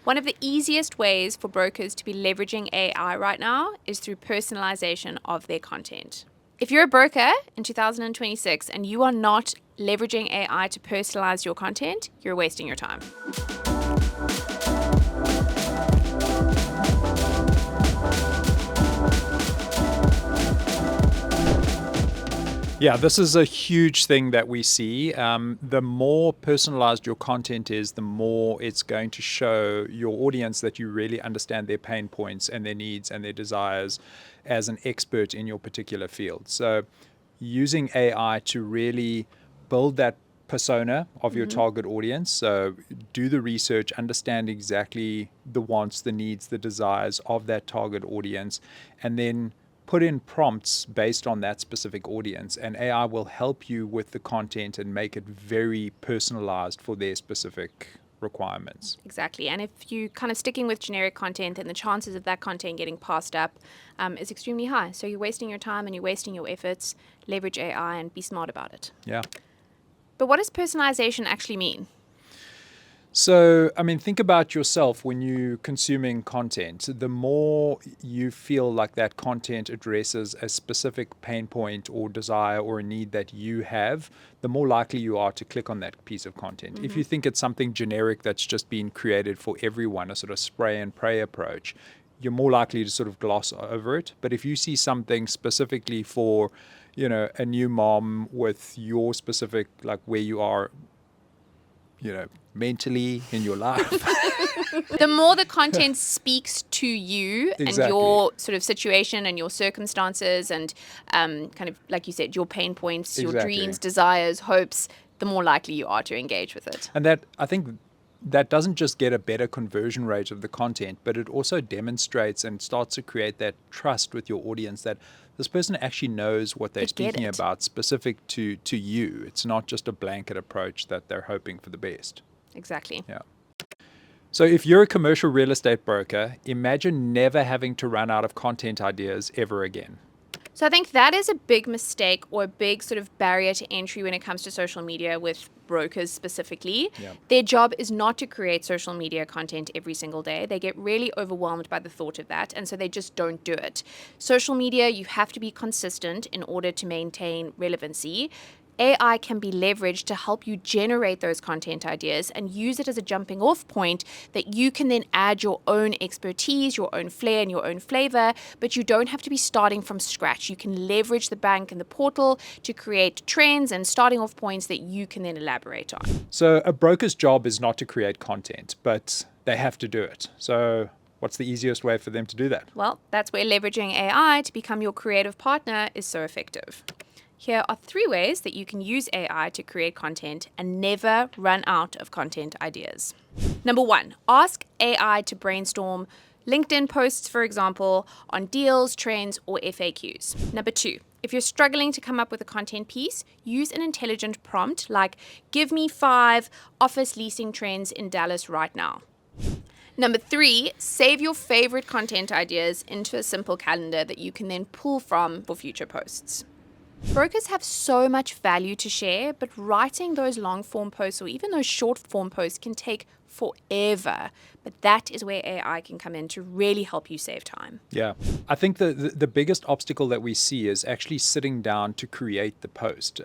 One of the easiest ways for brokers to be leveraging AI right now is through personalization of their content. If you're a broker in 2026 and you are not leveraging AI to personalize your content, you're wasting your time. Yeah, this is a huge thing that we see. The more personalized your content is, the more it's going to show your audience that you really understand their pain points and their needs and their desires as an expert in your particular field. So using AI to really build that persona of your target audience. So do the research, understand exactly the wants, the needs, the desires of that target audience, and then put in prompts based on that specific audience, and AI will help you with the content and make it very personalized for their specific requirements. Exactly. And if you're kind of sticking with generic content, then the chances of that content getting passed up is extremely high. So you're wasting your time and you're wasting your efforts. Leverage AI and be smart about it. Yeah. But what does personalization actually mean? So, think about yourself when you're consuming content. The more you feel like that content addresses a specific pain point or desire or a need that you have, the more likely you are to click on that piece of content. If you think it's something generic that's just been created for everyone, a sort of spray and pray approach, you're more likely to sort of gloss over it. But if you see something specifically for, a new mom with your specific, like where you are, mentally in your life. The more the content speaks to you Exactly. and your sort of situation and your circumstances and kind of, like you said, your pain points, your Exactly. dreams, desires, hopes, the more likely you are to engage with it. And that, I think, that doesn't just get a better conversion rate of the content, but it also demonstrates and starts to create that trust with your audience that this person actually knows what they're speaking about specific to you. It's not just a blanket approach that they're hoping for the best. Exactly. Yeah. So if you're a commercial real estate broker, imagine never having to run out of content ideas ever again. So I think that is a big mistake or a big sort of barrier to entry when it comes to social media with brokers specifically. Yeah. Their job is not to create social media content every single day. They get really overwhelmed by the thought of that, and so they just don't do it. Social media, you have to be consistent in order to maintain relevancy. AI can be leveraged to help you generate those content ideas and use it as a jumping off point that you can then add your own expertise, your own flair and your own flavor, but you don't have to be starting from scratch. You can leverage the bank and the portal to create trends and starting off points that you can then elaborate on. So a broker's job is not to create content, but they have to do it. So what's the easiest way for them to do that? Well, that's where leveraging AI to become your creative partner is so effective. Here are 3 ways that you can use AI to create content and never run out of content ideas. Number 1, ask AI to brainstorm LinkedIn posts, for example, on deals, trends, or FAQs. Number 2, if you're struggling to come up with a content piece, use an intelligent prompt like, give me 5 office leasing trends in Dallas right now. Number 3, save your favorite content ideas into a simple calendar that you can then pull from for future posts. Brokers have so much value to share, but writing those long form posts or even those short form posts can take forever. But that is where AI can come in to really help you save time. Yeah, I think the biggest obstacle that we see is actually sitting down to create the post.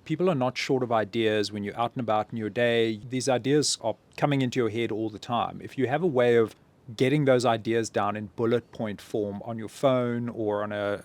People are not short of ideas when you're out and about in your day. These ideas are coming into your head all the time. If you have a way of getting those ideas down in bullet point form on your phone or on a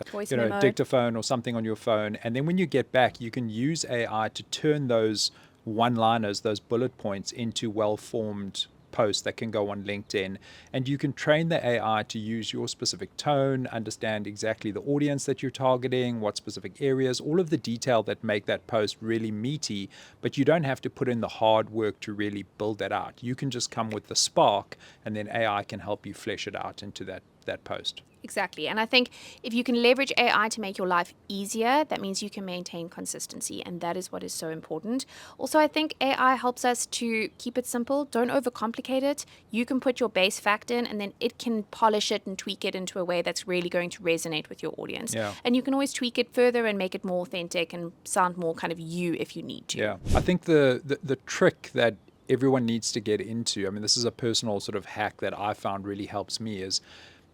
dictaphone or something on your phone, and then when you get back, you can use AI to turn those one-liners, those bullet points, into well-formed posts that can go on LinkedIn, and you can train the AI to use your specific tone, understand exactly the audience that you're targeting, what specific areas, all of the detail that make that post really meaty, but you don't have to put in the hard work to really build that out. You can just come with the spark, and then AI can help you flesh it out into that post. Exactly. And I think if you can leverage AI to make your life easier, that means you can maintain consistency. And that is what is so important. Also, I think AI helps us to keep it simple. Don't overcomplicate it. You can put your base fact in, and then it can polish it and tweak it into a way that's really going to resonate with your audience. Yeah. And you can always tweak it further and make it more authentic and sound more kind of you if you need to. Yeah. I think the trick that everyone needs to get into. I mean, this is a personal sort of hack that I found really helps me, is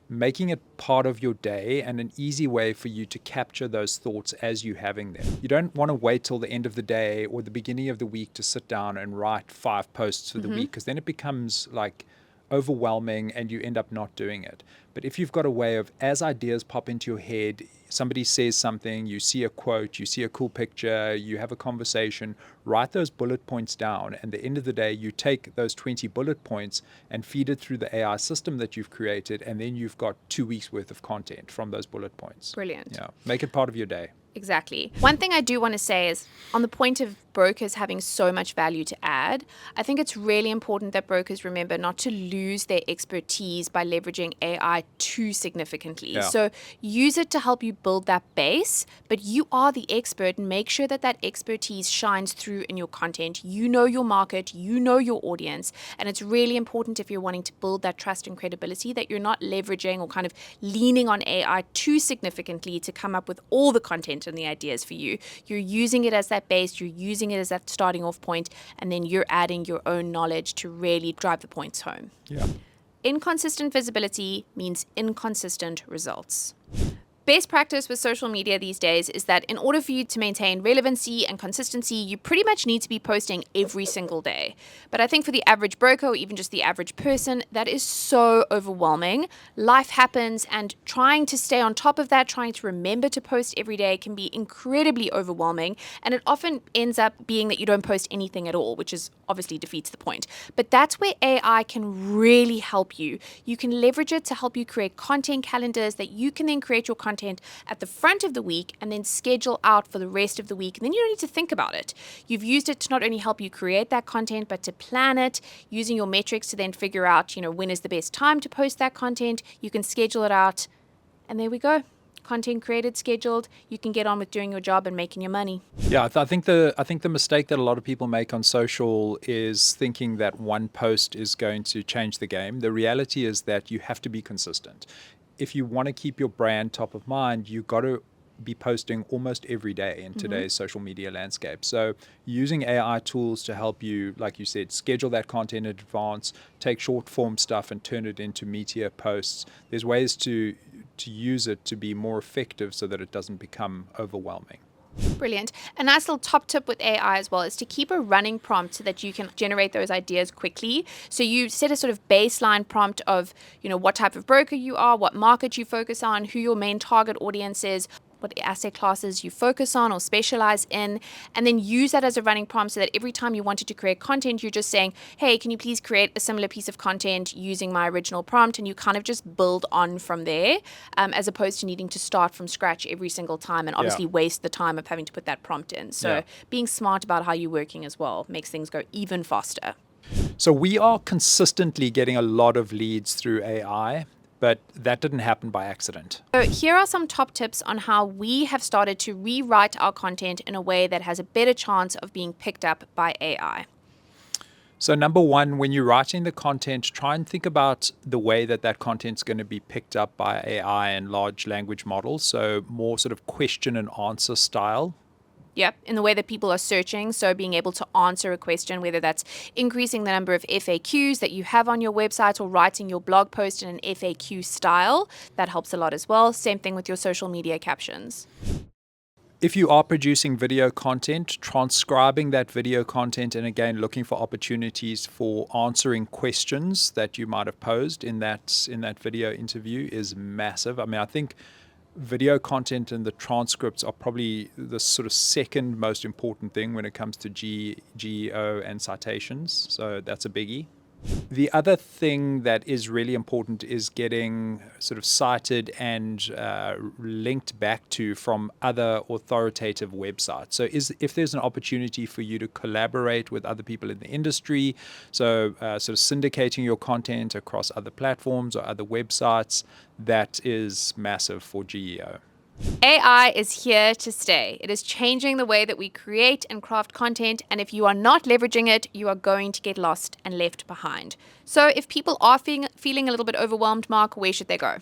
making it part of your day and an easy way for you to capture those thoughts as you're having them. You don't want to wait till the end of the day or the beginning of the week to sit down and write 5 posts for the week, because then it becomes like overwhelming and you end up not doing it. But if you've got a way of, as ideas pop into your head, somebody says something, you see a quote, you see a cool picture, you have a conversation, write those bullet points down. And at the end of the day, you take those 20 bullet points and feed it through the AI system that you've created. And then you've got 2 weeks worth of content from those bullet points. Brilliant. Yeah. Make it part of your day. Exactly. One thing I do want to say is, on the point of brokers having so much value to add, I think it's really important that brokers remember not to lose their expertise by leveraging AI too significantly. Yeah. So use it to help you build that base, but you are the expert, and make sure that that expertise shines through in your content. You know your market, you know your audience, and it's really important, if you're wanting to build that trust and credibility, that you're not leveraging or kind of leaning on AI too significantly to come up with all the content and the ideas for you. You're using it as that base, you're using it as that starting off point, and then you're adding your own knowledge to really drive the points home. Yeah. Inconsistent visibility means inconsistent results. Best practice with social media these days is that in order for you to maintain relevancy and consistency, you pretty much need to be posting every single day. But I think for the average broker, or even just the average person, that is so overwhelming. Life happens, and trying to stay on top of that, trying to remember to post every day, can be incredibly overwhelming. And it often ends up being that you don't post anything at all, which is obviously defeats the point. But that's where AI can really help you. You can leverage it to help you create content calendars that you can then create your content at the front of the week and then schedule out for the rest of the week. And then you don't need to think about it. You've used it to not only help you create that content, but to plan it, using your metrics to then figure out, when is the best time to post that content. You can schedule it out, and there we go. Content created, scheduled. You can get on with doing your job and making your money. Yeah, I think the mistake that a lot of people make on social is thinking that one post is going to change the game. The reality is that you have to be consistent. If you want to keep your brand top of mind, you've got to be posting almost every day in today's social media landscape. So using AI tools to help you, like you said, schedule that content in advance, take short form stuff and turn it into meatier posts. There's ways to use it to be more effective so that it doesn't become overwhelming. Brilliant. A nice little top tip with AI as well is to keep a running prompt so that you can generate those ideas quickly. So you set a sort of baseline prompt of, what type of broker you are, what market you focus on, who your main target audience is, what asset classes you focus on or specialize in, and then use that as a running prompt so that every time you wanted to create content, you're just saying, hey, can you please create a similar piece of content using my original prompt? And you kind of just build on from there, as opposed to needing to start from scratch every single time and obviously waste the time of having to put that prompt in. So being smart about how you're working as well makes things go even faster. So we are consistently getting a lot of leads through AI, but that didn't happen by accident. So here are some top tips on how we have started to rewrite our content in a way that has a better chance of being picked up by AI. So number one, when you're writing the content, try and think about the way that content's going to be picked up by AI and large language models. So more sort of question and answer style. Yep, in the way that people are searching. So being able to answer a question, whether that's increasing the number of FAQs that you have on your website or writing your blog post in an FAQ style, that helps a lot as well. Same thing with your social media captions. If you are producing video content, transcribing that video content and again looking for opportunities for answering questions that you might have posed in that video interview is massive. I mean, I think video content and the transcripts are probably the sort of second most important thing when it comes to GEO and citations. So that's a biggie. The other thing that is really important is getting sort of cited and linked back to from other authoritative websites. So if there's an opportunity for you to collaborate with other people in the industry, so sort of syndicating your content across other platforms or other websites, that is massive for GEO. AI is here to stay. It is changing the way that we create and craft content, and if you are not leveraging it, you are going to get lost and left behind. So if people are feeling a little bit overwhelmed, Mark, where should they go?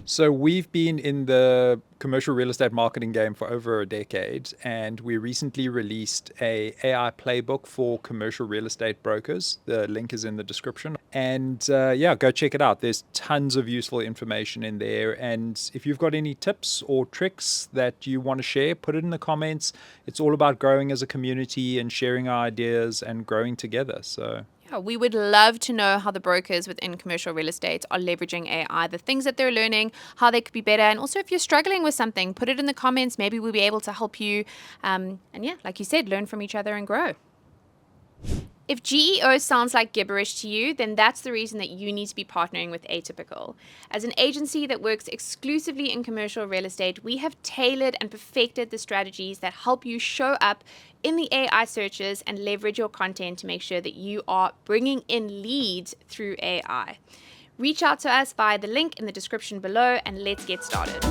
So we've been in the commercial real estate marketing game for over a decade, and we recently released a AI playbook for commercial real estate brokers. The link is in the description. And yeah, go check it out. There's tons of useful information in there. And if you've got any tips or tricks that you want to share, put it in the comments. It's all about growing as a community and sharing our ideas and growing together. So yeah, we would love to know how the brokers within commercial real estate are leveraging AI, the things that they're learning, how they could be better. And also, if you're struggling with something, put it in the comments. Maybe we'll be able to help you. And yeah, like you said, learn from each other and grow. If GEO sounds like gibberish to you, then that's the reason that you need to be partnering with Atypical. As an agency that works exclusively in commercial real estate, we have tailored and perfected the strategies that help you show up in the AI searches and leverage your content to make sure that you are bringing in leads through AI. Reach out to us via the link in the description below and let's get started.